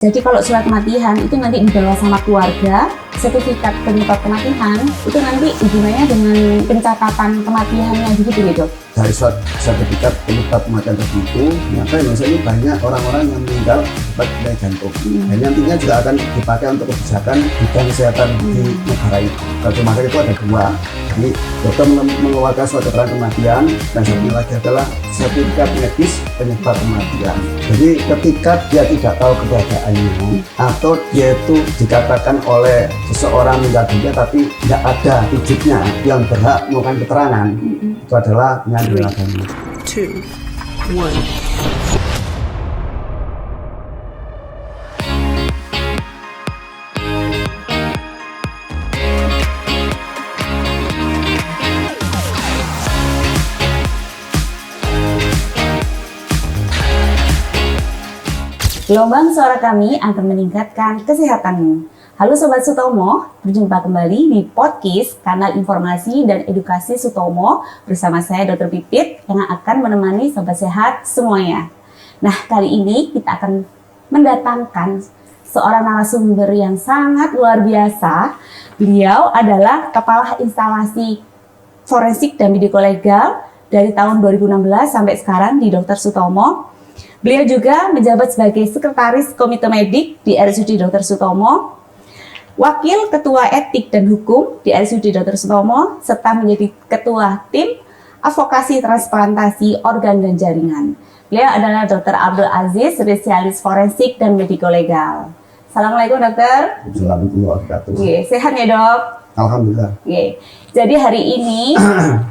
Jadi kalau surat kematian itu nanti dibawa sama keluarga, sertifikat penyebab kematian itu nanti hubungannya dengan pencatatan kematiannya gitu ya dok? Dari surat sertifikat penyebab kematian tertentu, ternyata Indonesia ini banyak orang-orang yang meninggal akibat penyakit jantung. Dan nantinya juga akan dipakai untuk kebijakan bidang kesehatan di negara itu. Kalau rumah sakit itu ada dua, jadi dokter mengeluarkan surat keterangan kematian, dan satunya lagi adalah sertifikat medis penyebab kematian. Jadi ketika dia tidak tahu keberadaannya, atau dia itu dikatakan oleh seseorang meninggal dunia tapi tidak ada wujudnya yang berhak melakukan keterangan, itu adalah penyanderaan agama. 2, 1. Gelombang suara kami akan meningkatkan kesehatanmu. Halo Sobat Sutomo, berjumpa kembali di podcast kanal informasi dan edukasi Sutomo bersama saya Dr. Pipit yang akan menemani Sobat Sehat semuanya. Nah, kali ini kita akan mendatangkan seorang narasumber yang sangat luar biasa. Beliau adalah Kepala Instalasi Forensik dan Mediko-Legal dari tahun 2016 sampai sekarang di Dr. Sutomo. Beliau juga menjabat sebagai Sekretaris Komite Medik di RSUD Dr. Sutomo, Wakil Ketua Etik dan Hukum di RSUD Dr. Sutomo, serta menjadi Ketua Tim Advokasi Transplantasi Organ dan Jaringan. Beliau adalah Dr. Abdul Aziz, Spesialis Forensik dan Mediko-Legal. Assalamualaikum dokter. Assalamualaikum. Sehat ya dok? Alhamdulillah. Jadi hari ini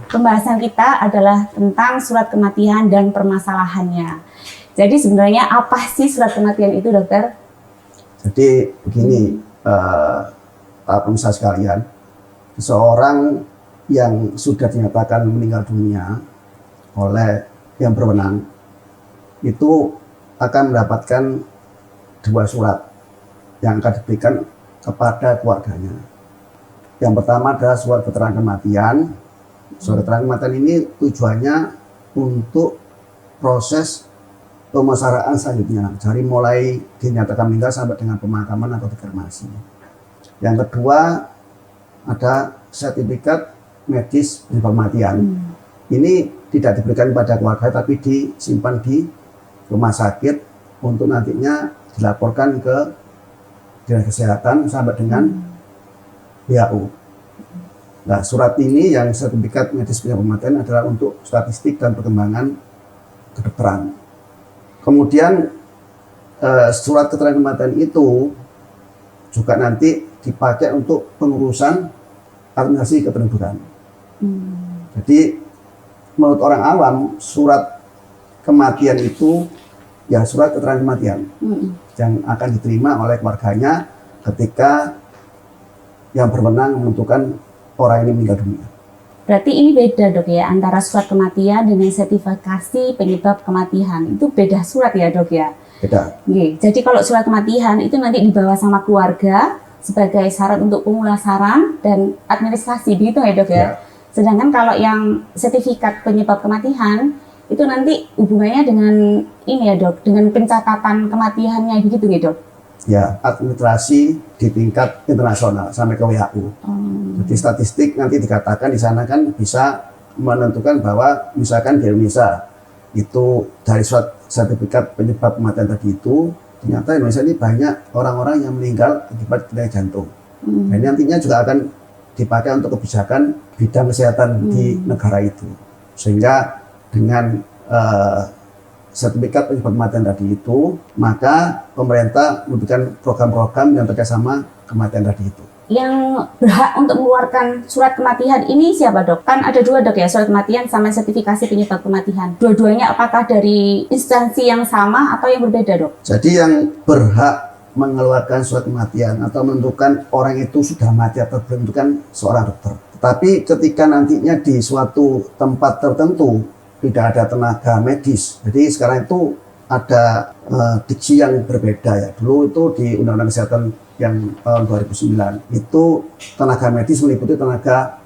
pembahasan kita adalah tentang surat kematian dan permasalahannya. Jadi sebenarnya apa sih surat kematian itu dokter? Jadi begini, para pemirsa sekalian, seseorang yang sudah dinyatakan meninggal dunia oleh yang berwenang itu akan mendapatkan dua surat yang akan diberikan kepada keluarganya. Yang pertama adalah surat keterangan kematian. Surat keterangan kematian ini tujuannya untuk proses pemusyawaratan selanjutnya, dari mulai dinyatakan meninggal sampai dengan pemakaman atau dikremasi. Yang kedua ada sertifikat medis penyebab kematian. Ini tidak diberikan kepada keluarga tapi disimpan di rumah sakit untuk nantinya dilaporkan ke Dinas Kesehatan sampai dengan WHO. Nah, surat ini yang sertifikat medis penyebab kematian adalah untuk statistik dan perkembangan kedokteran. Kemudian surat keterangan kematian itu juga nanti dipakai untuk pengurusan administrasi kependudukan. Jadi menurut orang awam surat kematian itu ya surat keterangan kematian yang akan diterima oleh keluarganya ketika yang berwenang menentukan orang ini meninggal dunia. Berarti ini beda dok ya, antara surat kematian dengan sertifikasi penyebab kematian. Itu beda surat ya dok ya? Beda. Jadi kalau surat kematian itu nanti dibawa sama keluarga sebagai syarat untuk pemulasaran dan administrasi, begitu ya dok ya? Sedangkan kalau yang sertifikat penyebab kematian itu nanti hubungannya dengan ini ya dok, dengan pencatatan kematiannya begitu ya dok? Ya, administrasi di tingkat internasional sampai ke WHO. Jadi statistik nanti dikatakan di sana kan bisa menentukan bahwa misalkan di Indonesia itu dari surat sertifikat penyebab kematian tadi itu ternyata Indonesia ini banyak orang-orang yang meninggal akibat penyakit jantung. Dan nantinya juga akan dipakai untuk kebijakan bidang kesehatan di negara itu. Sehingga dengan sertifikat penyebab kematian tadi itu, maka pemerintah memberikan program-program yang terkait sama kematian tadi itu. Yang berhak untuk mengeluarkan surat kematian ini siapa dok? Kan ada dua dok ya, surat kematian sama sertifikasi penyebab kematian. Dua-duanya apakah dari instansi yang sama atau yang berbeda dok? Jadi yang berhak mengeluarkan surat kematian atau menentukan orang itu sudah mati atau belum itu kan seorang dokter. Tetapi ketika nantinya di suatu tempat tertentu tidak ada tenaga medis. Jadi sekarang itu ada diksi yang berbeda ya. Dulu itu di Undang-Undang Kesehatan yang tahun 2009 itu tenaga medis meliputi tenaga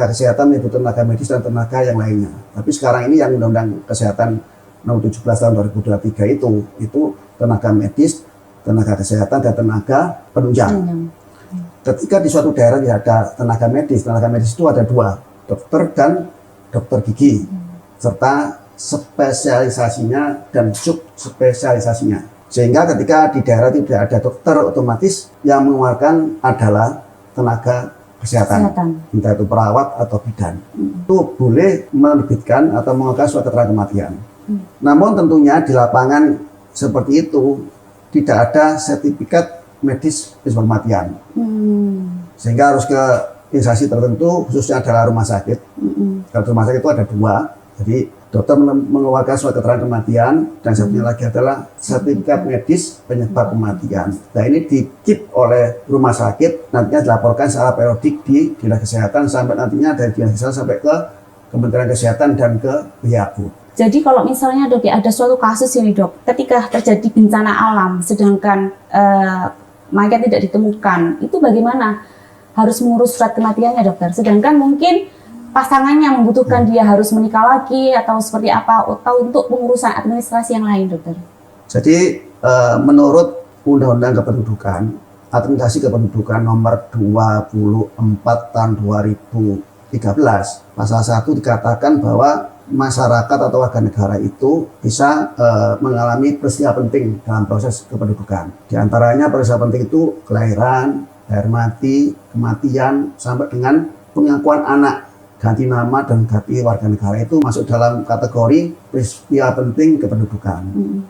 kesehatan meliputi tenaga medis dan tenaga yang lainnya. Tapi sekarang ini yang Undang-Undang Kesehatan nomor 17 tahun 2023 itu tenaga medis tenaga kesehatan dan tenaga penunjang. Ketika di suatu daerah tidak ada tenaga medis itu ada 2, dokter dan dokter gigi, serta spesialisasinya dan subspesialisasinya. Sehingga ketika di daerah tidak ada dokter, otomatis yang mengeluarkan adalah tenaga kesehatan. Entah itu perawat atau bidan. Itu boleh menerbitkan atau mengeluarkan surat keterangan kematian. Namun tentunya di lapangan seperti itu tidak ada sertifikat medis risiko kematian. Sehingga harus ke instansi tertentu, khususnya adalah rumah sakit. Kalau rumah sakit itu ada 2. Jadi dokter mengeluarkan surat keterangan kematian, dan satunya lagi adalah sertifikat medis penyebab kematian. Nah, ini dikip oleh rumah sakit, nantinya dilaporkan secara periodik di Dinas Kesehatan, sampai nantinya dari Dinas Kesehatan sampai ke Kementerian Kesehatan dan ke PHU. Jadi kalau misalnya dok ya ada suatu kasus ini dok, ketika terjadi bencana alam, sedangkan mayat tidak ditemukan, itu bagaimana harus mengurus surat kematiannya dokter? Sedangkan mungkin pasangannya membutuhkan dia harus menikah lagi atau seperti apa, atau untuk pengurusan administrasi yang lain dokter? Jadi menurut Undang-Undang Kependudukan, Administrasi Kependudukan nomor 24 tahun 2013, pasal 1 dikatakan bahwa masyarakat atau warga negara itu bisa mengalami peristiwa penting dalam proses kependudukan. Di antaranya peristiwa penting itu kelahiran, lahir mati, kematian, sampai dengan pengakuan anak, ganti nama dan ganti warga negara itu masuk dalam kategori peristiwa penting kependudukan.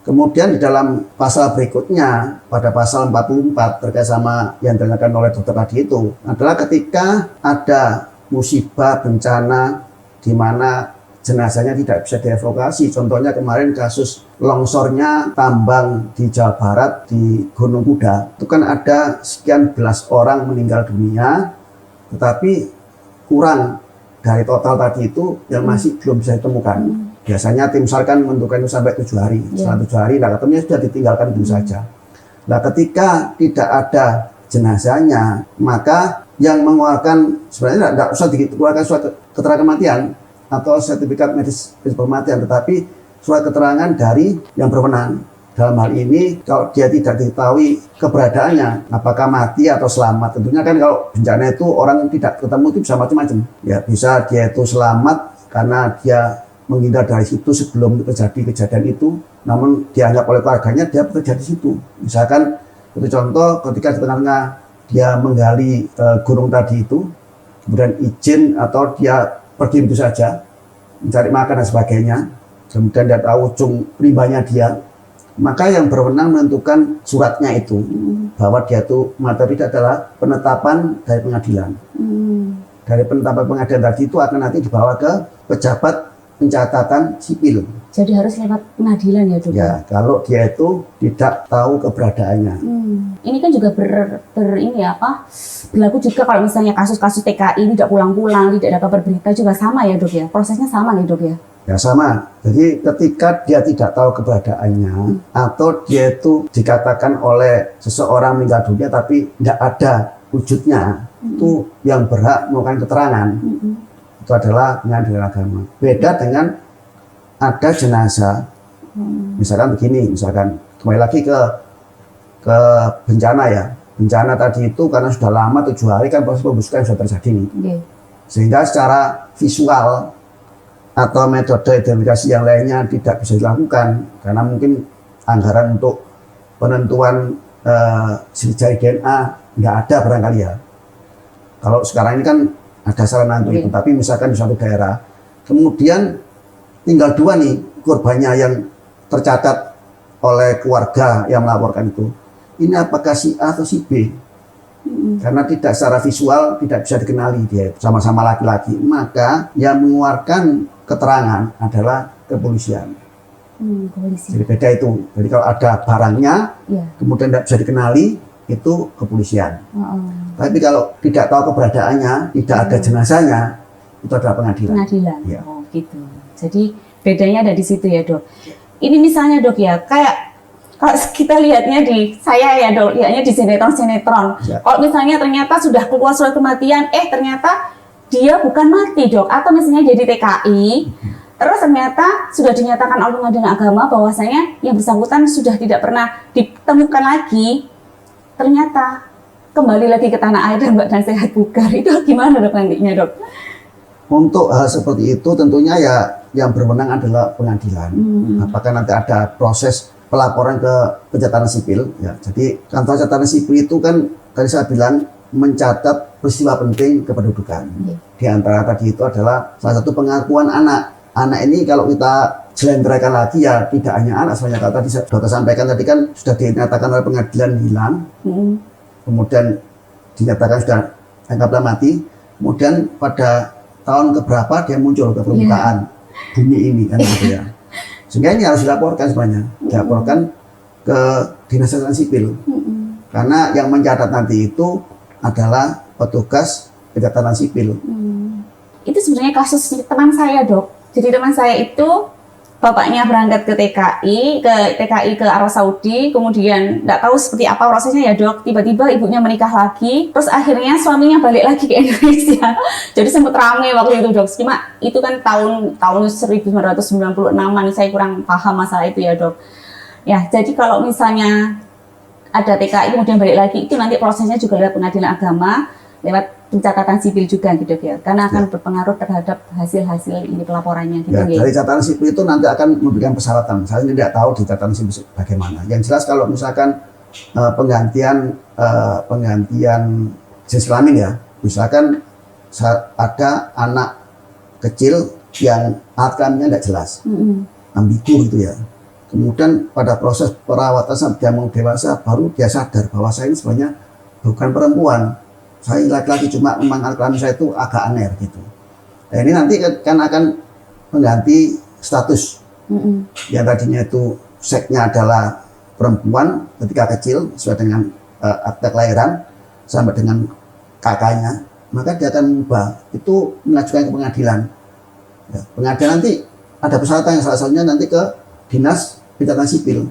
Kemudian di dalam pasal berikutnya, pada pasal 44 terkait sama yang ditanyakan oleh dokter tadi itu, adalah ketika ada musibah bencana di mana jenazahnya tidak bisa dievakuasi. Contohnya kemarin kasus longsornya tambang di Jawa Barat di Gunung Kuda, itu kan ada sekian belas orang meninggal dunia, tetapi kurang dari total tadi itu yang masih belum bisa ditemukan. Biasanya tim SAR kan menentukan itu sampai 7 hari. Setelah 7 hari, nah ketemunya sudah ditinggalkan itu saja. Nah, ketika tidak ada jenazahnya, maka yang mengeluarkan, sebenarnya tidak usah dikeluarkan surat keterangan kematian atau sertifikat medis kematian, tetapi surat keterangan dari yang berwenang. Dalam hal ini, kalau dia tidak diketahui keberadaannya, apakah mati atau selamat, tentunya kan kalau bencana itu orang tidak ketemu itu bisa macam-macam. Ya, bisa dia itu selamat karena dia menghindar dari situ sebelum terjadi kejadian itu, namun dianggap oleh keluarganya dia bekerja di situ. Misalkan, itu contoh ketika di tengah-tengah dia menggali gunung tadi itu, kemudian izin atau dia pergi begitu saja, mencari makan dan sebagainya, kemudian dia tahu ujung rimbanya dia, maka yang berwenang menentukan suratnya itu bahwa dia itu mati tidak adalah penetapan dari pengadilan. Dari penetapan pengadilan tadi itu akan nanti dibawa ke pejabat pencatatan sipil. Jadi harus lewat pengadilan ya dok? Ya, kalau dia itu tidak tahu keberadaannya. Ini kan juga berlaku juga kalau misalnya kasus-kasus TKI tidak pulang-pulang, tidak ada kabar berita juga sama ya dok ya? Prosesnya sama nih dok ya? Ya sama, jadi ketika dia tidak tahu keberadaannya atau dia itu dikatakan oleh seseorang meninggal dunia tapi tidak ada wujudnya, itu yang berhak melakukan keterangan itu adalah pengadilan agama. Beda dengan ada jenazah, misalkan begini, misalkan kembali lagi ke bencana ya, bencana tadi itu karena sudah lama 7 hari kan proses pembusukan sudah terjadi nih, sehingga secara visual atau metode identifikasi yang lainnya tidak bisa dilakukan karena mungkin anggaran untuk penentuan sidik jari DNA nggak ada barangkali ya. Kalau sekarang ini kan ada sarana untuk itu, tapi misalkan di suatu daerah kemudian tinggal 2 nih korbannya yang tercatat oleh keluarga yang melaporkan itu, ini apakah si A atau si B? Karena tidak secara visual tidak bisa dikenali dia sama-sama laki-laki, maka yang mengeluarkan keterangan adalah kepolisian. Jadi beda itu. Jadi kalau ada barangnya kemudian tidak bisa dikenali, itu kepolisian. Tapi kalau tidak tahu keberadaannya, tidak ada jenazahnya, itu adalah pengadilan. Ya. Oh gitu. Jadi bedanya ada di situ ya dok. Ini misalnya dok ya, kayak kalau kita lihatnya saya ya dok, lihatnya di sinetron-sinetron. Ya. Kalau misalnya ternyata sudah keluar surat kematian, ternyata dia bukan mati dok, atau misalnya jadi TKI, Terus ternyata sudah dinyatakan oleh Pengadilan Agama bahwasanya yang bersangkutan sudah tidak pernah ditemukan lagi. Ternyata kembali lagi ke tanah air dan badan sehat bugar. Itu gimana dok nantinya dok? Untuk hal seperti itu tentunya ya yang berwenang adalah pengadilan. Apakah nanti ada proses pelaporan ke pencatatan sipil? Ya, jadi kantor catatan sipil itu kan tadi saya bilang mencatat peristiwa penting kependudukan. Di antara tadi itu adalah salah satu pengakuan anak. Anak ini kalau kita jelentrehkan lagi ya tidak hanya anak, sebenarnya kalau tadi dokter sampaikan tadi kan sudah dinyatakan oleh pengadilan hilang, kemudian dinyatakan sudah anggaplah mati, kemudian pada tahun keberapa dia muncul ke permukaan bumi ini kan gitu ya. Sehingga ini harus dilaporkan sebenarnya, dilaporkan ke Dinas Catatan Sipil. Karena yang mencatat nanti itu adalah petugas pencatatan sipil. Itu sebenarnya kasus teman saya dok. Jadi teman saya itu bapaknya berangkat ke TKI ke Arab Saudi, kemudian nggak tahu seperti apa prosesnya ya dok. Tiba-tiba ibunya menikah lagi, terus akhirnya suaminya balik lagi ke Indonesia. Jadi sempat ramai waktu itu dok. Cuma itu kan tahun 1996an, saya kurang paham masalah itu ya dok. Ya, jadi kalau misalnya ada TKI kemudian balik lagi, itu nanti prosesnya juga lewat Pengadilan Agama, lewat pencatatan sipil juga gitu ya, karena akan berpengaruh terhadap hasil-hasil ini pelaporannya gitu ya. Dari catatan sipil itu nanti akan memberikan persyaratan. Saya tidak tahu di catatan sipil bagaimana. Yang jelas kalau misalkan penggantian jenis kelamin ya, misalkan ada anak kecil yang alat kelaminnya tidak jelas, ambigu gitu ya. Kemudian pada proses perawatan sampai dia mau dewasa baru dia sadar bahwa saya ini sebenarnya bukan perempuan. Saya laki-laki, cuma memang alat kelamin saya itu agak aneh gitu. Nah ini nanti kan akan mengganti status. Yang tadinya itu seksnya adalah perempuan ketika kecil sesuai dengan akte kelahiran sampai dengan kakaknya, maka dia akan mengubah itu, mengajukan ke pengadilan. Ya, pengadilan nanti ada persyaratan yang salah satunya nanti ke Dinas Pencatatan Sipil.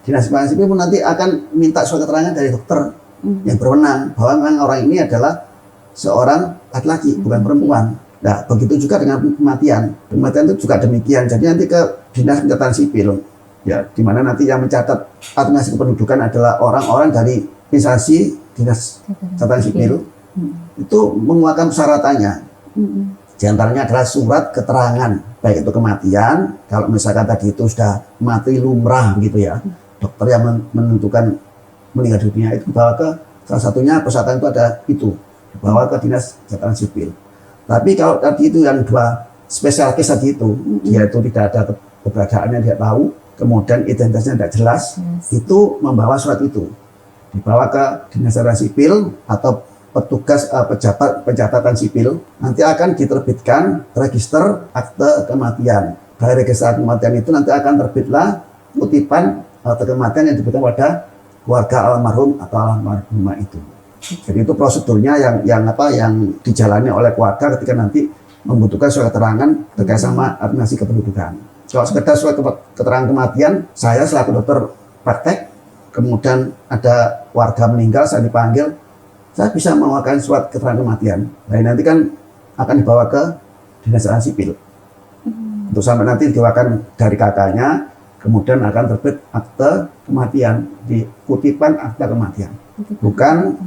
Dinas Pencatatan Sipil pun nanti akan minta surat keterangan dari dokter yang berwenang bahwa memang orang ini adalah seorang laki-laki, bukan perempuan. Nah, begitu juga dengan kematian. Kematian itu juga demikian. Jadi nanti ke Dinas Pencatatan Sipil, ya, di mana nanti yang mencatat administrasi kependudukan adalah orang-orang dari instansi Dinas Catatan Sipil. Itu menguatkan persyaratannya. Di antaranya adalah surat keterangan, baik itu kematian, kalau misalkan tadi itu sudah mati lumrah gitu ya, dokter yang menentukan meninggal dunia itu dibawa ke salah satunya persyaratan itu ada itu dibawa ke Dinas Catatan Sipil. Tapi kalau tadi itu yang dua spesial case tadi itu dia itu tidak ada keberadaannya, dia tahu, kemudian identitasnya tidak jelas, itu membawa surat itu dibawa ke Dinas Catatan Sipil atau petugas pejabat pencatatan sipil, nanti akan diterbitkan register akte kematian. Dari register kematian itu nanti akan terbitlah kutipan akte kematian yang diberikan pada keluarga almarhum atau almarhumah itu. Jadi itu prosedurnya yang dijalani oleh keluarga ketika nanti membutuhkan surat keterangan terkait sama administrasi kependudukan. Kalau sekedar surat keterangan kematian, saya selaku dokter praktek, kemudian ada warga meninggal, saya dipanggil, saya bisa mengeluarkan surat keterangan kematian. Nah nanti kan akan dibawa ke Dinas Catatan Sipil. Untuk sampai nanti dikeluarkan dari kakaknya, kemudian akan terbit akte kematian di kutipan akte kematian. Bukan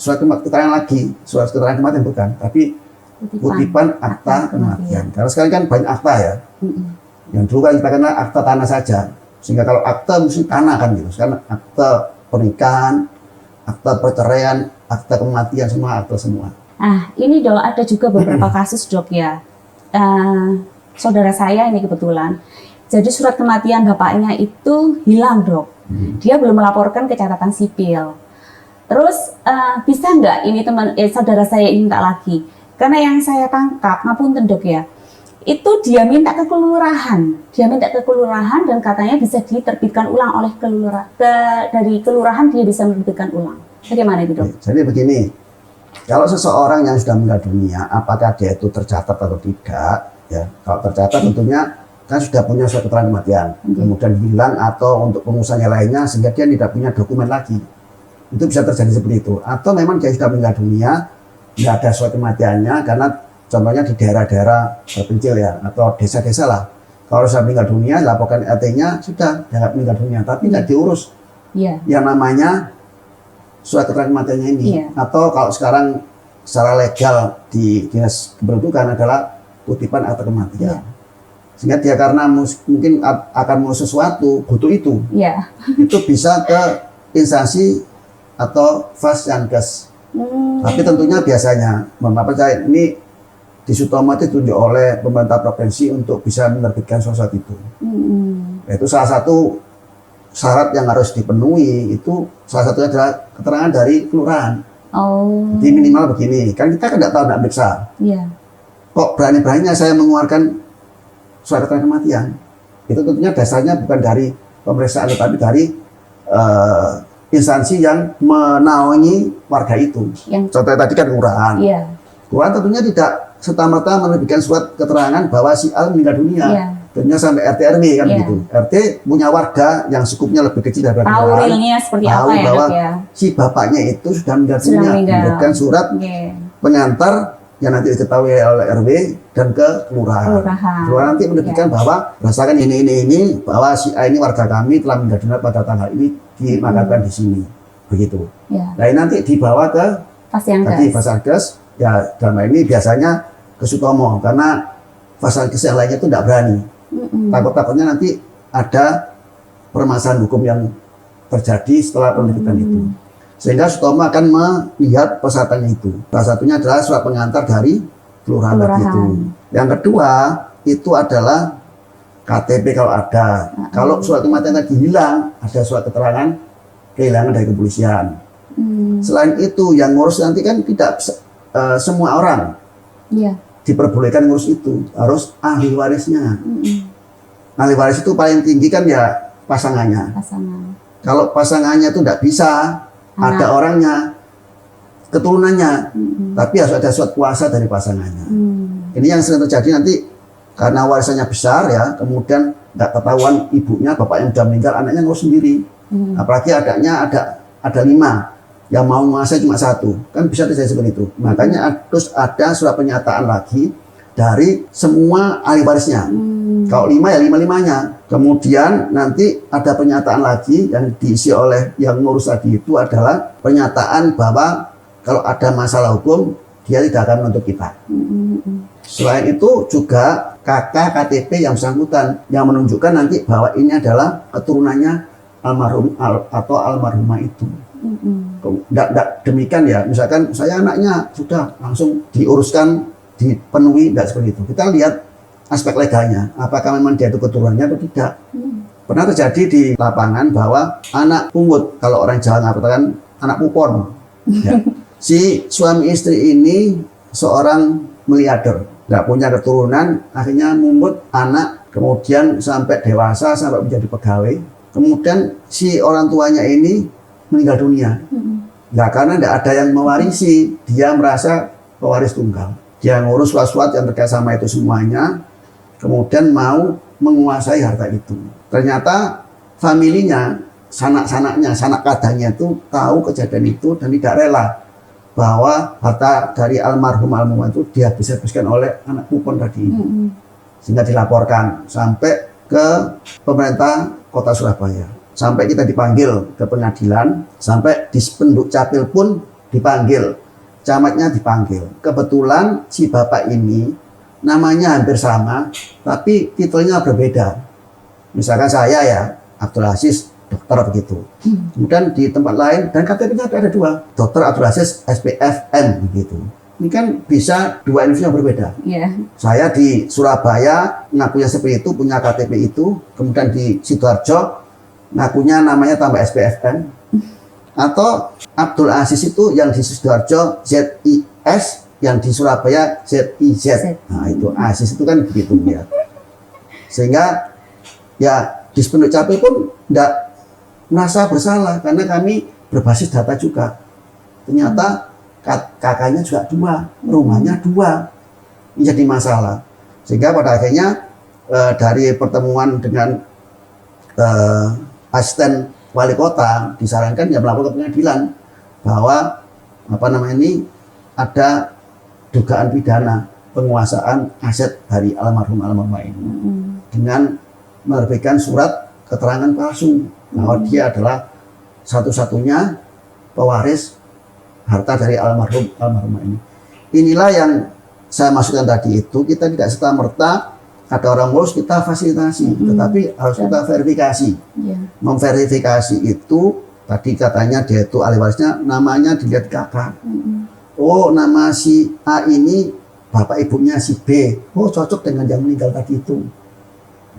surat keterangan lagi, surat keterangan kematian bukan, tapi kutipan akta kematian. Karena sekarang kan banyak akta ya. Yang dulu kan kita kenal akta tanah saja. Sehingga kalau akta mesti tanah kan gitu. Sekarang akte pernikahan, akte perceraian, akte kematian, semua akte semua. Ah, ini dok ada juga beberapa kasus dok ya. Saudara saya ini kebetulan. Jadi surat kematian bapaknya itu hilang dok. Dia belum melaporkan ke catatan sipil. Terus bisa nggak ini saudara saya ini minta lagi? Karena yang saya tangkap, ngapunten dok ya, itu dia minta ke kelurahan. Dia minta ke kelurahan dan katanya bisa diterbitkan ulang oleh dari kelurahan dia bisa menerbitkan ulang. Bagaimana itu dok? Jadi begini, kalau seseorang yang sudah meninggal dunia, apakah dia itu tercatat atau tidak? Ya, kalau tercatat tentunya kan sudah punya surat keterangan kematian, kemudian hilang atau untuk pengurusannya lainnya sehingga dia tidak punya dokumen lagi. Itu bisa terjadi seperti itu. Atau memang dia sudah meninggal dunia, tidak ada surat kematiannya karena contohnya di daerah-daerah terpencil ya, atau desa-desa lah. Kalau sudah meninggal dunia, laporkan RT-nya, sudah jangan meninggal dunia, tapi nggak diurus. Iya. Yang namanya surat keterangan kematiannya ini. Iya. Atau kalau sekarang secara legal di dinas kependudukan adalah kutipan akta kematian. Iya. Sehingga dia karena mungkin akan mau sesuatu, butuh itu. Iya. Itu bisa ke instansi atau Fasyankes. Tapi tentunya biasanya, Bapak percaya ini di Sutomo itu ditunjuk oleh pemerintah provinsi untuk bisa menerbitkan surat itu. Itu salah satu syarat yang harus dipenuhi, itu salah satunya adalah keterangan dari kelurahan. Oh. Jadi minimal begini, kan kita tidak tahu, tidak periksa. Iya. Kok berani-beraninya saya mengeluarkan surat keterangan kematian? Itu tentunya dasarnya bukan dari pemeriksaan, tetapi dari instansi yang menaungi warga itu. Contohnya tadi kan kelurahan. Iya. Kelurahan tentunya tidak serta-merta menerbitkan surat keterangan bahwa si A meninggal dunia. Iya. Tentunya sampai RT RW kan Iya. gitu. RT punya warga yang cukupnya lebih kecil daripada Tahu kelurahan. realnya seperti Tahu apa ya, bahwa Dok, ya? si bapaknya itu sudah meninggal Sudah dunia. meninggal. Menerbitkan surat Oke. pengantar yang nanti diketahui oleh RW dan ke kelurahan. Kelurahan nanti menerbitkan bahwa berdasarkan ini bahwa si A ini warga kami telah meninggal dunia pada tanggal ini dimakamkan di sini. Begitu. Ya. Nah ini nanti dibawa ke tadi Fasyankes. Fasyankes, ya dalam hal ini biasanya ke Sutomo karena Fasyankes yang lainnya itu tidak berani. Takut-takutnya nanti ada permasalahan hukum yang terjadi setelah penerbitan itu. Sehingga Sutomo akan melihat persyaratannya itu. Salah satunya adalah surat pengantar dari kelurahan tadi itu. Yang kedua itu adalah KTP kalau ada. Kalau surat kematian tadi hilang, ada surat keterangan kehilangan dari kepolisian. Selain itu yang ngurus nanti kan tidak semua orang diperbolehkan ngurus itu, harus ahli warisnya. Ahli waris itu paling tinggi kan ya pasangannya. Kalau pasangannya itu tidak bisa, ada orangnya, keturunannya, tapi harus ada surat kuasa dari pasangannya. Ini yang sering terjadi nanti karena warisannya besar ya, kemudian nggak ketahuan ibunya, bapak yang sudah meninggal, anaknya ngurus sendiri. Apalagi adanya ada 5 yang mau menguasai cuma 1, kan bisa terjadi seperti itu. Makanya harus ada surat pernyataan lagi dari semua ahli warisnya. Kalau 5 ya 5-5-nya. Kemudian nanti ada pernyataan lagi yang diisi oleh yang ngurus tadi itu adalah pernyataan bahwa kalau ada masalah hukum dia tidak akan menuntut kita. Selain itu juga KK KTP yang bersangkutan yang menunjukkan nanti bahwa ini adalah keturunannya almarhum atau almarhumah itu. Tidak demikian ya, misalkan saya anaknya sudah langsung diuruskan, dipenuhi, tidak seperti itu. Kita lihat aspek legalnya, apakah memang dia itu keturunannya atau tidak. Pernah terjadi di lapangan bahwa anak pungut, kalau orang Jawa mengatakan anak pupon. Ya. Si suami istri ini seorang miliarder, nggak punya keturunan, akhirnya mungut anak, kemudian sampai dewasa, sampai menjadi pegawai. Kemudian si orang tuanya ini meninggal dunia. Nah, karena tidak ada yang mewarisi, dia merasa pewaris tunggal. Dia ngurus surat-surat yang terkait sama itu semuanya, kemudian mau menguasai harta itu. Ternyata familinya, sanak-sanaknya, sanak kadangnya itu tahu kejadian itu dan tidak rela bahwa harta dari almarhum itu dihabis-habiskan oleh anak pupon tadi ini. Sehingga dilaporkan sampai ke pemerintah Kota Surabaya. Sampai kita dipanggil ke pengadilan, sampai di Penduk Capil pun dipanggil, camatnya dipanggil. Kebetulan si bapak ini namanya hampir sama, tapi titelnya berbeda. Misalkan saya ya, Abdul Aziz, dokter begitu. Kemudian di tempat lain, dan KTP-nya ada 2, Dr. Abdul Aziz SPFM begitu. Ini kan bisa 2 individu yang berbeda. Saya di Surabaya ngakunya seperti itu, punya KTP itu, kemudian di Sidoarjo ngakunya namanya tambah SPFM. Atau Abdul Aziz itu yang di Sidoarjo ZIS, yang di Surabaya ZIZ. Nah itu Aziz itu kan begitu ya. Sehingga ya di Penduk Capil pun tidak merasa bersalah karena kami berbasis data juga. Ternyata kakaknya juga 2, rumahnya 2, ini jadi masalah. Sehingga pada akhirnya dari pertemuan dengan asisten wali kota disarankan ya melapor ke pengadilan bahwa ini ada dugaan pidana penguasaan aset dari almarhumah ini dengan menerbitkan surat keterangan palsu bahwa dia adalah satu-satunya pewaris harta dari almarhumah ini. Inilah yang saya maksudkan tadi, itu kita tidak serta-merta ada orang ngurus kita fasilitasi, tetapi harus kita verifikasi. Memverifikasi itu tadi katanya dia itu ahli warisnya, namanya dilihat kakak. Oh, nama si A ini bapak ibunya si B. Oh, cocok dengan yang meninggal tadi itu.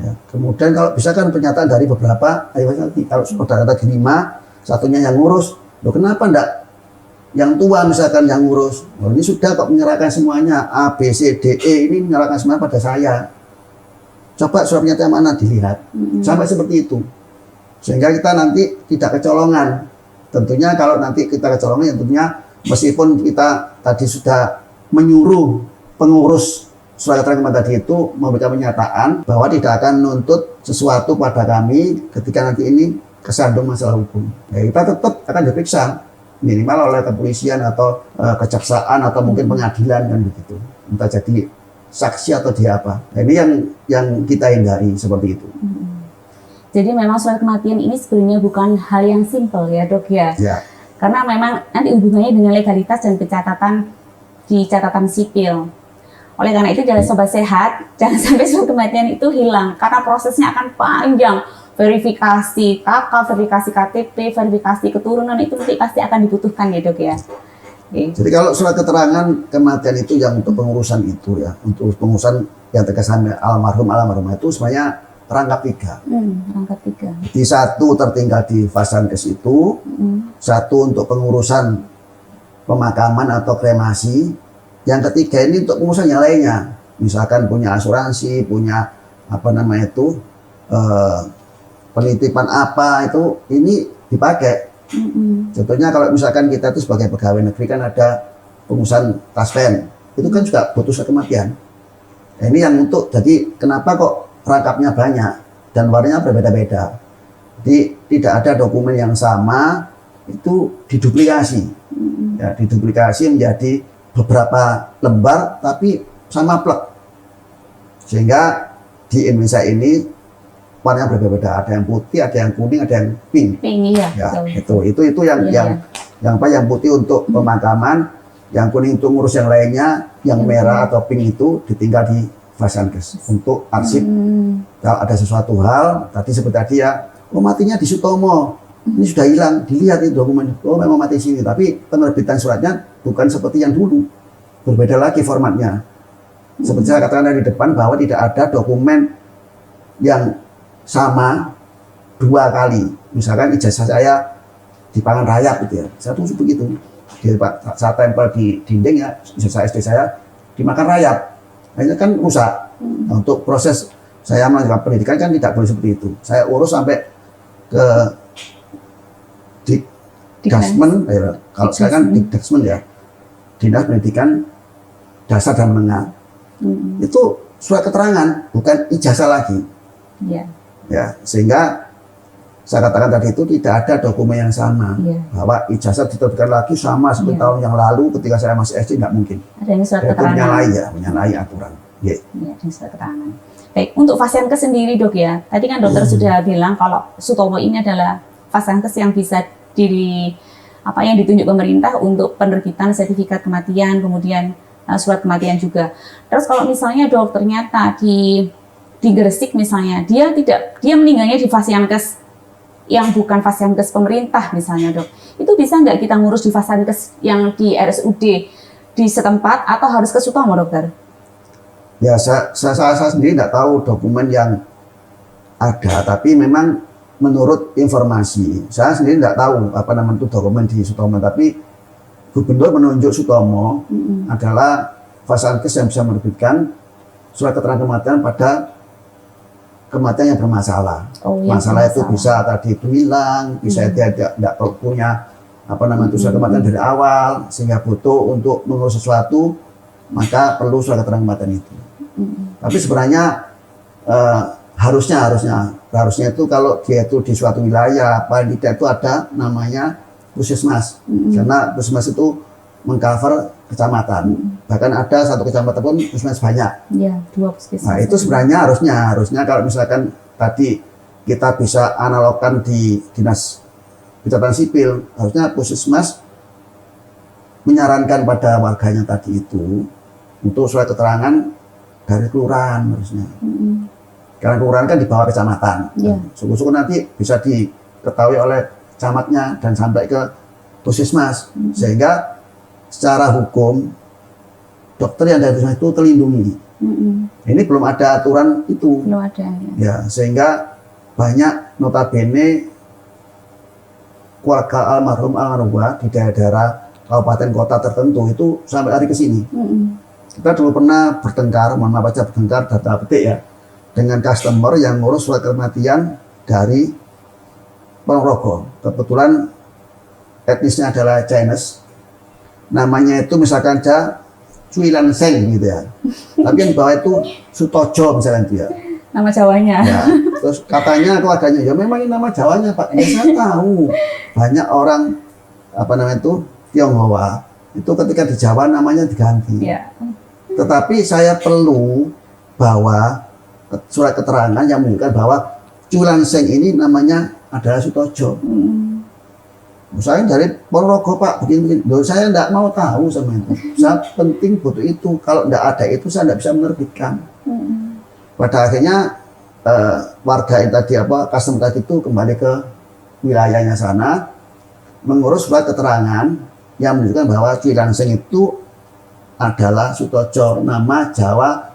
Ya. Kemudian kalau bisa kan pernyataan dari beberapa ahli waris nanti, kalau saudara tadi 5, satunya yang ngurus. Loh, kenapa enggak yang tua misalkan yang ngurus? Oh, ini sudah kok menyerahkan semuanya A, B, C, D, E, ini menyerahkan semua pada saya. Coba surat pernyataan mana dilihat. Sampai seperti itu. Sehingga kita nanti tidak kecolongan. Tentunya kalau nanti kita kecolongan, ya tentunya meskipun kita tadi sudah menyuruh pengurus surat keterangan tadi itu memberikan pernyataan bahwa tidak akan menuntut sesuatu pada kami ketika nanti ini kesandung masalah hukum. Ya, kita tetap akan diperiksa minimal oleh kepolisian atau kejaksaan atau mungkin pengadilan kan begitu. Entah jadi saksi atau dia apa. Nah, ini yang kita hindari seperti itu. Jadi memang surat kematian ini sebenarnya bukan hal yang simpel ya dok ya. Ya. Karena memang nanti hubungannya dengan legalitas dan pencatatan di catatan sipil. Oleh karena itu jangan sobat sehat, jangan sampai surat kematian itu hilang karena prosesnya akan panjang. Verifikasi KK, verifikasi KTP, verifikasi keturunan itu nanti pasti akan dibutuhkan ya dok ya. Okay. Jadi kalau surat keterangan kematian itu yang untuk pengurusan itu ya, untuk pengurusan yang terkesan almarhumah itu sebenarnya rangkap 3. Rangkap 3. Di satu tertinggal di Fasankes itu, satu untuk pengurusan pemakaman atau kremasi, yang ketiga ini untuk pengurusan yang lainnya, misalkan punya asuransi, punya apa namanya itu penitipan apa itu, ini dipakai. Contohnya kalau misalkan kita itu sebagai pegawai negeri kan ada pengurusan taspen, itu kan juga butuh surat kematian. Nah, ini yang untuk, jadi kenapa kok rangkapnya banyak dan warnanya berbeda-beda. Jadi tidak ada dokumen yang sama, itu diduplikasi. Ya, diduplikasi menjadi beberapa lembar tapi sama plek. Sehingga di Indonesia ini warnanya berbeda-beda, ada yang putih, ada yang kuning, ada yang pink. Pink ya. Itu yang putih untuk pemakaman, yang kuning untuk ngurus yang lainnya, yang merah atau pink itu ditinggal di Fasankes untuk arsip. Kalau ada sesuatu hal, tadi seperti tadi ya, oh matinya di Sutomo, ini sudah hilang, dilihat itu dokumen, oh memang mati di sini, tapi penerbitan suratnya bukan seperti yang dulu, berbeda lagi formatnya. Seperti saya katakan dari depan bahwa tidak ada dokumen yang sama 2 kali. Misalkan ijazah saya di Pangan Rayap gitu ya, saya tuh begitu. Saya tempel di dinding ya, ijazah SD saya di Makan Rayap. Akhirnya kan rusak. Nah, untuk proses saya melanjutkan pendidikan kan tidak boleh seperti itu. Saya urus sampai ke Dikdasmen, kalau sekarang kan Dikdasmen ya, Dinas Pendidikan Dasar dan Menengah. Itu surat keterangan, bukan ijazah lagi. Ya, sehingga saya katakan tadi itu tidak ada dokumen yang sama. Bahwa ijazah diterbitkan lagi sama seperti tahun yang lalu ketika saya masih SD, tidak mungkin. Ada yang surat keterangan. Menyalahi aturan. Ya, ada surat keterangan. Baik, untuk Fasankes sendiri dok ya, tadi kan dokter sudah bilang kalau Sutomo ini adalah Fasankes yang bisa yang ditunjuk pemerintah untuk penerbitan sertifikat kematian, kemudian surat kematian juga. Terus kalau misalnya dok ternyata di Gresik misalnya, dia meninggalnya di Fasankes yang bukan Fasankes pemerintah misalnya dok, itu bisa nggak kita ngurus di Fasankes yang di RSUD di setempat atau harus ke Sutomo dokter? Ya saya sendiri tidak tahu dokumen yang ada, tapi memang menurut informasi saya sendiri tidak tahu apa namanya itu dokumen di Sutomo, tapi gubernur menunjuk Sutomo adalah Fasankes yang bisa menerbitkan surat keterangan kematian pada kematian yang bermasalah. Masalah itu bisa tadi itu hilang, bisa dia tidak punya apa namanya itu surat kematian dari awal sehingga butuh untuk mengurus sesuatu, maka perlu surat keterangan kematian itu. Tapi sebenarnya harusnya itu kalau dia itu di suatu wilayah paling tidak itu ada namanya puskesmas, karena puskesmas itu mengcover kecamatan. Bahkan ada satu kecamatan pun puskesmas banyak. Ya, 2 puskesmas. Nah itu sebenarnya harusnya kalau misalkan tadi kita bisa analogkan di dinas catatan sipil, harusnya puskesmas menyarankan pada warganya tadi itu untuk surat keterangan dari kelurahan harusnya. Karena kelurahan kan di bawah kecamatan. Iya. Syukur-syukur nanti bisa diketahui oleh camatnya dan sampai ke puskesmas. Sehingga secara hukum dokter yang dari puskesmas itu terlindungi. Ini belum ada aturan itu. Belum ada. Ya, sehingga banyak notabene keluarga almarhumah di daerah kabupaten kota tertentu itu sampai hari ke sini. Kita dulu pernah bertengkar, mohon maaf aja bertengkar data petik ya, dengan customer yang ngurus surat kematian dari Ponorogo. Kebetulan etnisnya adalah Chinese. Namanya itu misalkan aja Cuilan Seng gitu ya. Tapi yang di bawah itu Sutojo misalkan dia. Nama Jawanya. Ya, terus katanya keluarganya, ya memang ini nama Jawanya Pak. Ya saya tahu. Banyak orang apa namanya itu Tionghoa itu ketika di Jawa namanya diganti. Ya. Tetapi saya perlu bawa surat keterangan yang menunjukkan bahwa Cuilan Seng ini namanya adalah Sutojo. Saya dari Ponorogo Pak, begini-begini. Loh, saya tidak mau tahu sama itu. Saya penting butuh itu. Kalau tidak ada itu saya tidak bisa menerbitkan. Pada akhirnya warga yang tadi customer tadi itu kembali ke wilayahnya sana mengurus surat keterangan yang menunjukkan bahwa Cuilan Seng itu adalah Sutojo, nama Jawa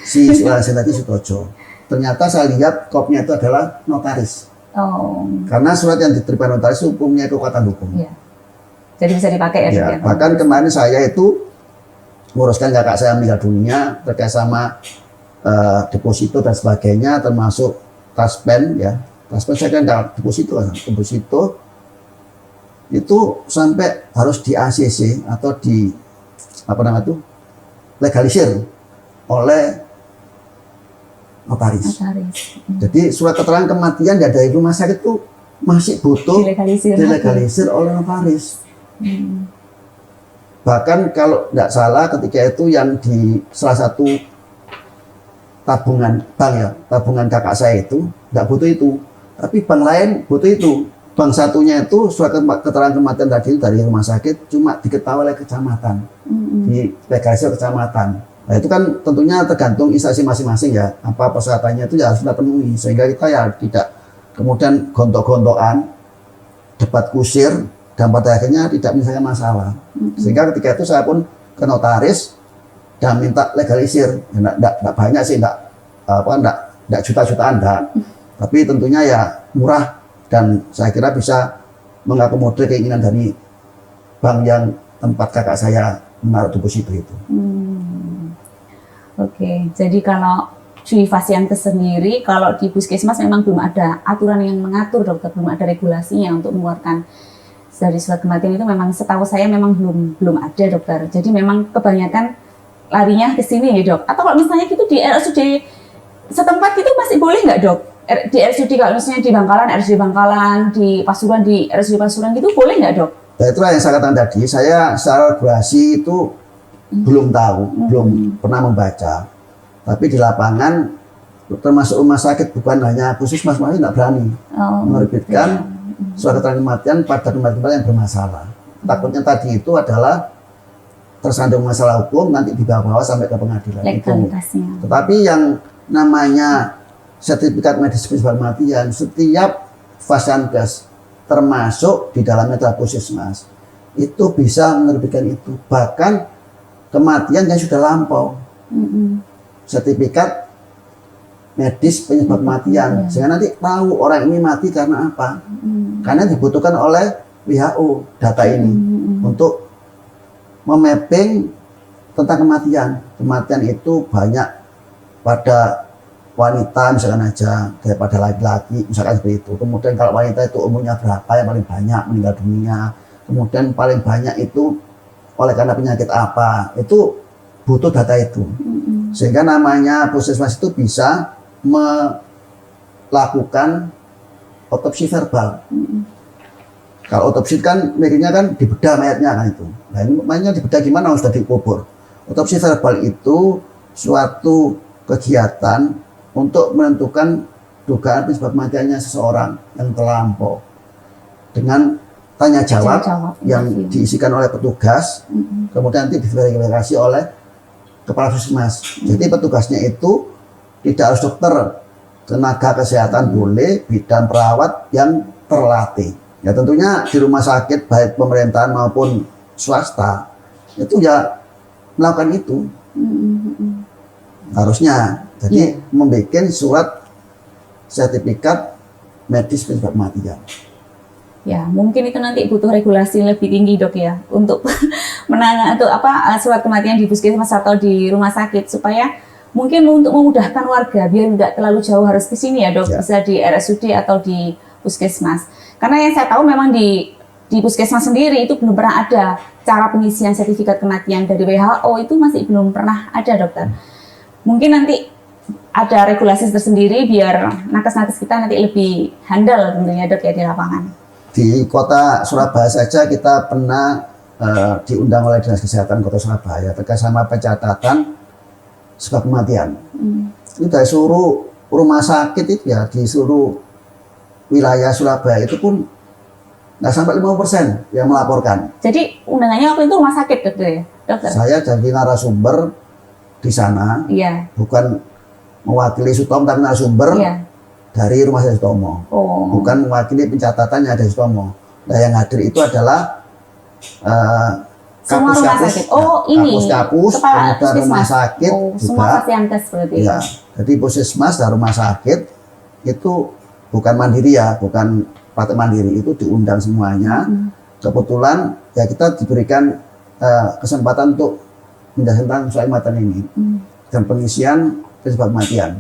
si Cuilan Seng tadi Sutojo. Ternyata saya lihat kopnya itu adalah notaris. Oh. Karena surat yang diterima notaris hukumnya kekuatan hukum. Ya. Jadi bisa dipakai ya. Ya, bahkan kemarin saya itu nguruskan kakak saya meninggal dunia terkait sama deposito dan sebagainya, termasuk taspen ya. Taspen saya kan nggak deposito itu sampai harus di ACC atau di apa namanya itu legalisir oleh notaris. Jadi surat keterangan kematian dari rumah sakit itu masih butuh dilegalisir oleh notaris. Bahkan kalau tidak salah ketika itu yang di salah satu tabungan bank ya, tabungan kakak saya itu tidak butuh itu, tapi bank lain butuh itu. Bank satunya itu surat keterangan kematian tadi dari rumah sakit cuma diketahui oleh kecamatan, di legalisir kecamatan. Nah itu kan tentunya tergantung instansi masing-masing ya, apa persyaratannya itu ya harus kita penuhi, sehingga kita ya tidak kemudian gontok-gontokan, debat kusir, dan pada akhirnya tidak menyelesaikan masalah. Sehingga ketika itu saya pun ke notaris dan minta legalisir, enggak banyak sih, enggak juta-jutaan enggak, tapi tentunya ya murah dan saya kira bisa mengakomodir keinginan dari bank yang tempat kakak saya menaruh deposito itu. Oke, jadi kalau Cui Fasiankes sendiri, kalau di puskesmas memang belum ada aturan yang mengatur dokter, belum ada regulasinya untuk mengeluarkan dari surat kematian itu memang setahu saya memang belum ada dokter. Jadi memang kebanyakan larinya ke sini ya dok. Atau kalau misalnya gitu di RSUD setempat itu masih boleh nggak dok? Di RSUD kalau misalnya di Bangkalan, RSUD Bangkalan, di Pasuruan, di RSUD Pasuruan gitu boleh nggak dok? Nah, itulah yang saya katakan tadi, saya secara regulasi itu belum tahu, belum pernah membaca. Tapi di lapangan, termasuk rumah sakit, bukan hanya puskesmas, masih tidak berani menerbitkan surat keterangan kematian pada tempat-tempat yang bermasalah. Takutnya tadi itu adalah tersandung masalah hukum, nanti dibawa sampai ke pengadilan. Legalitasnya. Tetapi yang namanya sertifikat medis kematian, setiap Fasiankes termasuk di dalamnya puskesmas itu bisa menerbitkan itu, bahkan kematian yang sudah lampau, sertifikat medis penyebab kematian, sehingga nanti tahu orang ini mati karena apa, karena dibutuhkan oleh WHO data ini untuk memapping tentang kematian. Kematian itu banyak pada wanita misalkan aja daripada laki-laki misalkan seperti itu. Kemudian kalau wanita itu umurnya berapa yang paling banyak meninggal dunia, kemudian paling banyak itu oleh karena penyakit apa, itu butuh data itu. Sehingga namanya puskesmas itu bisa melakukan otopsi verbal. Kalau otopsi kan mikirnya kan dibedah mayatnya kan itu. Nah ini makanya dibedah gimana sudah dikubur. Otopsi verbal itu suatu kegiatan untuk menentukan dugaan penyebab kematiannya seseorang yang terlampau dengan tanya jawab yang diisikan oleh petugas, kemudian nanti diverifikasi oleh kepala puskesmas. Jadi petugasnya itu tidak harus dokter, tenaga kesehatan boleh, bidan perawat yang terlatih. Ya tentunya di rumah sakit baik pemerintahan maupun swasta itu ya melakukan itu. Harusnya. Jadi membuat surat sertifikat medis penyebab kematian. Ya, mungkin itu nanti butuh regulasi lebih tinggi dok ya untuk menangani atau surat kematian di puskesmas atau di rumah sakit supaya mungkin untuk memudahkan warga biar tidak terlalu jauh harus ke sini ya dok, bisa di RSUD atau di puskesmas. Karena yang saya tahu memang di puskesmas sendiri itu belum pernah ada cara pengisian sertifikat kematian dari WHO itu masih belum pernah ada dokter. Mungkin nanti ada regulasi tersendiri biar nakes-nakes kita nanti lebih handal tentunya dok ya di lapangan. Di kota Surabaya saja kita pernah diundang oleh Dinas Kesehatan Kota Surabaya terkait sama pencatatan sebab kematian. Itu dari seluruh rumah sakit itu ya, di seluruh wilayah Surabaya itu pun nggak sampai 50% yang melaporkan. Jadi undangannya waktu itu rumah sakit dokter? Saya jadi narasumber di sana, bukan mewakili Sutomo tapi narasumber dari rumah sakit Sutomo, bukan mewakili pencatatannya dari Sutomo. Nah yang hadir itu adalah kapus-kapus, kapus-kapus, kemudian rumah sakit juga. Semua pasienkes berarti. Ya, jadi puskesmas dan rumah sakit itu bukan mandiri ya, bukan praktek mandiri, itu diundang semuanya. Kebetulan ya kita diberikan kesempatan untuk menjelaskan soal kematian ini dan pengisian penyebab kematian.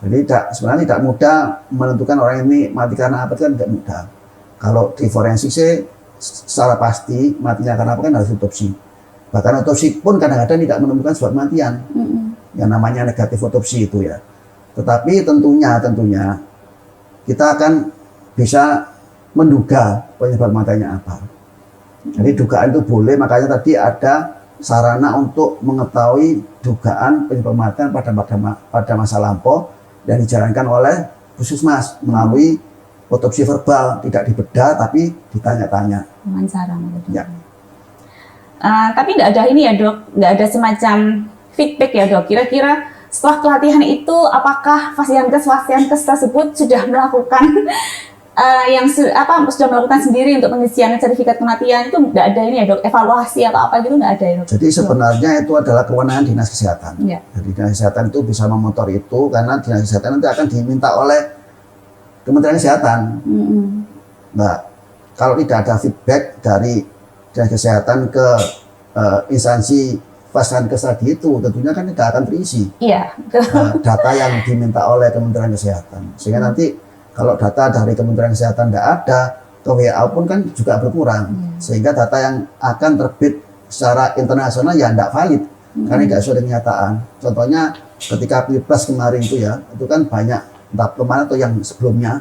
Jadi sebenarnya tidak mudah menentukan orang ini mati karena apa, kan tidak mudah. Kalau di forensik sih secara pasti matinya karena apa kan harus otopsi. Bahkan otopsi pun kadang-kadang tidak menemukan sebab kematian. Yang namanya negatif otopsi itu ya. Tetapi tentunya kita akan bisa menduga penyebab kematiannya apa. Jadi dugaan itu boleh, makanya tadi ada sarana untuk mengetahui dugaan penyebab kematian pada masa lampau yang dijalankan oleh puskesmas melalui otopsi verbal, tidak dibedah tapi ditanya-tanya. Wawancara ya. Tapi nggak ada ini ya dok, nggak ada semacam feedback ya dok. Kira-kira setelah pelatihan itu apakah pasienkes tersebut sudah melakukan sudah melakukan sendiri untuk pengisian sertifikat kematian, itu nggak ada ini ya dok, evaluasi atau apa gitu nggak ada ya dok? Jadi sebenarnya itu adalah kewenangan Dinas Kesehatan. Jadi Dinas Kesehatan itu bisa memonitor itu karena Dinas Kesehatan nanti akan diminta oleh Kementerian Kesehatan. Nah, kalau tidak ada feedback dari Dinas Kesehatan ke instansi pasienkes tadi itu tentunya kan tidak akan terisi. Data yang diminta oleh Kementerian Kesehatan. Sehingga nanti kalau data dari Kementerian Kesehatan tidak ada, ke WHO pun kan juga berkurang. Sehingga data yang akan terbit secara internasional ya tidak valid. Karena tidak sesuai dengan kenyataan. Contohnya ketika Pilpres kemarin itu ya, itu kan banyak, entah kemana atau yang sebelumnya,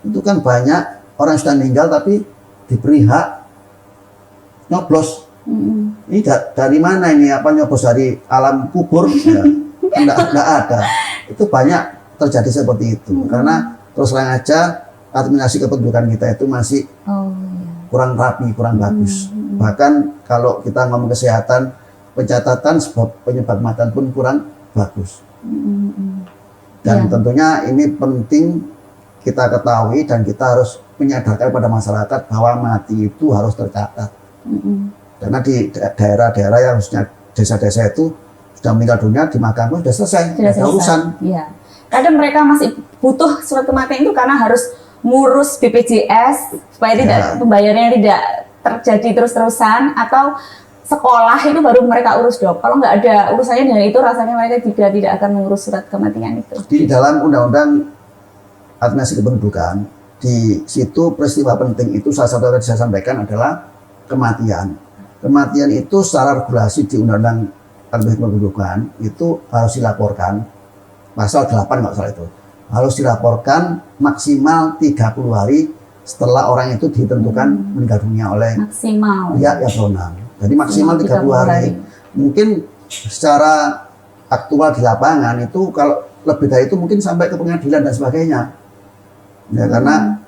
itu kan banyak orang yang sudah meninggal tapi diberi hak nyoblos. Ini dari mana ini, nyoblos dari alam kubur? Ya, tidak ada. Itu banyak terjadi seperti itu. Karena terus terang aja administrasi kependudukan kita itu masih kurang rapi, kurang bagus. Bahkan kalau kita ngomong kesehatan, pencatatan sebab penyebab kematian pun kurang bagus. Dan tentunya ini penting kita ketahui dan kita harus menyadarkan pada masyarakat bahwa mati itu harus tercatat. Karena di daerah-daerah yang khususnya desa-desa itu sudah meninggal dunia, dimakamkan sudah selesai, tidak ada urusan. Kadang mereka masih butuh surat kematian itu karena harus ngurus BPJS supaya pembayarannya tidak terjadi terus-terusan, atau sekolah itu baru mereka urus dok. Kalau nggak ada urusannya dengan itu, rasanya mereka juga tidak akan mengurus surat kematian itu. Di dalam Undang-Undang Administrasi Kependudukan, di situ peristiwa penting itu salah satu yang saya sampaikan adalah kematian. Kematian itu secara regulasi di Undang-Undang Administrasi Kependudukan itu harus dilaporkan. Pasal 8 nggak salah itu. Harus dilaporkan maksimal 30 hari setelah orang itu ditentukan meninggal dunia oleh pihak yang berwenang. Jadi maksimal 30 hari. Mungkin secara aktual di lapangan itu kalau lebih dari itu mungkin sampai ke pengadilan dan sebagainya. Ya karena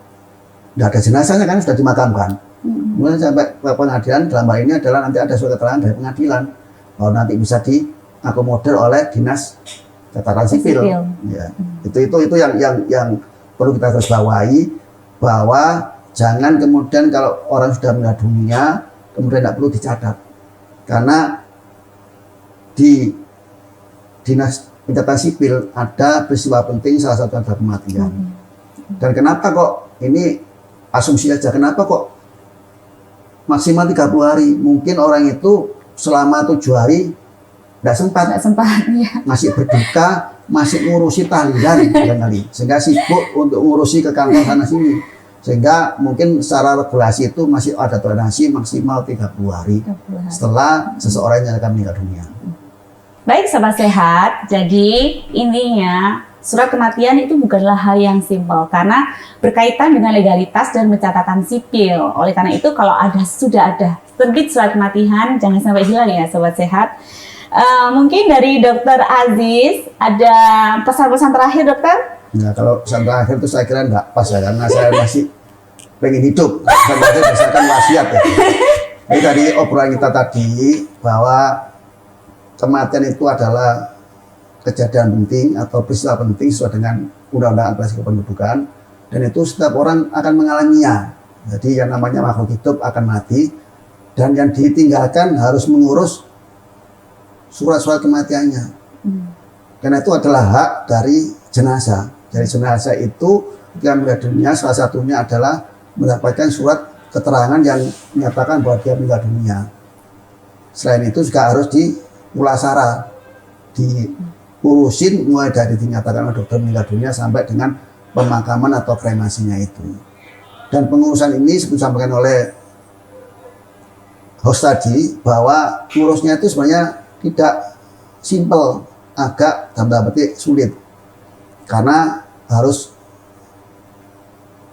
tidak ada jenazahnya kan sudah dimakamkan. Kemudian sampai ke pengadilan, dalam hal ini adalah nanti ada surat keterangan dari pengadilan bahwa nanti bisa diakomodir oleh dinas catatan sipil. Ya, itu yang perlu kita garis bawahi, bahwa jangan kemudian kalau orang sudah meninggal dunia kemudian tidak perlu dicatat, karena di dinas pencatatan sipil ada peristiwa penting, salah satu adalah kematian. Dan kenapa kok ini asumsi aja, kenapa kok maksimal 30 hari? Mungkin orang itu selama 7 hari tidak sempat, ya. masih berduka, masih ngurusi tahlilan barangkali, sehingga sibuk untuk ngurusi ke kantor sana sini, sehingga mungkin secara regulasi itu masih ada toleransi maksimal 30 hari setelah seseorang yang akan meninggal dunia. Baik sobat sehat, jadi intinya surat kematian itu bukanlah hal yang simpel karena berkaitan dengan legalitas dan pencatatan sipil. Oleh karena itu kalau sudah ada terbit surat kematian, jangan sampai hilang ya sobat sehat. Mungkin dari Dokter Aziz ada pesan-pesan terakhir dokter? Nah, kalau pesan terakhir itu saya kira enggak pas ya, karena saya masih pengen hidup. Pesan terakhir berdasarkan wasiat ya. Jadi dari obrolan kita tadi bahwa kematian itu adalah kejadian penting atau peristiwa penting sesuai dengan Undang-Undang Administrasi Kependudukan, dan itu setiap orang akan mengalaminya. Jadi yang namanya makhluk hidup akan mati, dan yang ditinggalkan harus mengurus surat-surat kematiannya. Karena itu adalah hak dari jenazah. Dari jenazah itu ketika meninggal dunia, salah satunya adalah mendapatkan surat keterangan yang menyatakan bahwa dia meninggal dunia. Selain itu juga harus dimulasara, diurusin mulai dari dinyatakan oleh dokter meninggal dunia sampai dengan pemakaman atau kremasinya itu. Dan pengurusan ini seperti disampaikan oleh host tadi, bahwa ngurusnya itu sebenarnya tidak simpel, agak dalam petik sulit, karena harus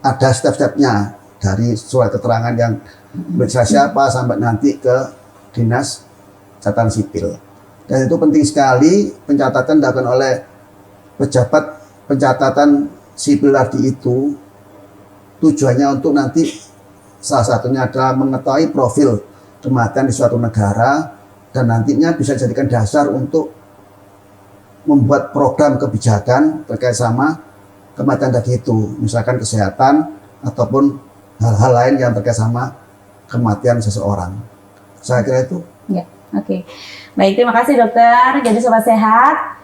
ada step-stepnya dari surat keterangan yang berisa siapa sampai nanti ke dinas catatan sipil. Dan itu penting sekali pencatatan dilakukan oleh pejabat pencatatan sipil tadi itu, tujuannya untuk nanti salah satunya adalah mengetahui profil kematian di suatu negara, dan nantinya bisa dijadikan dasar untuk membuat program kebijakan terkait sama kematian tadi itu, misalkan kesehatan ataupun hal-hal lain yang terkait sama kematian seseorang. Saya kira itu. Ya, oke. Baik, terima kasih dokter. Jadi sobat sehat,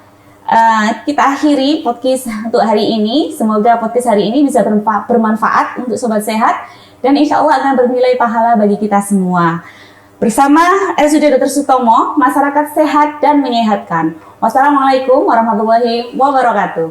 kita akhiri podcast untuk hari ini. Semoga podcast hari ini bisa bermanfaat untuk sobat sehat dan insya Allah akan bernilai pahala bagi kita semua. Bersama RSUD Dr. Sutomo, masyarakat sehat dan menyehatkan. Wassalamualaikum warahmatullahi wabarakatuh.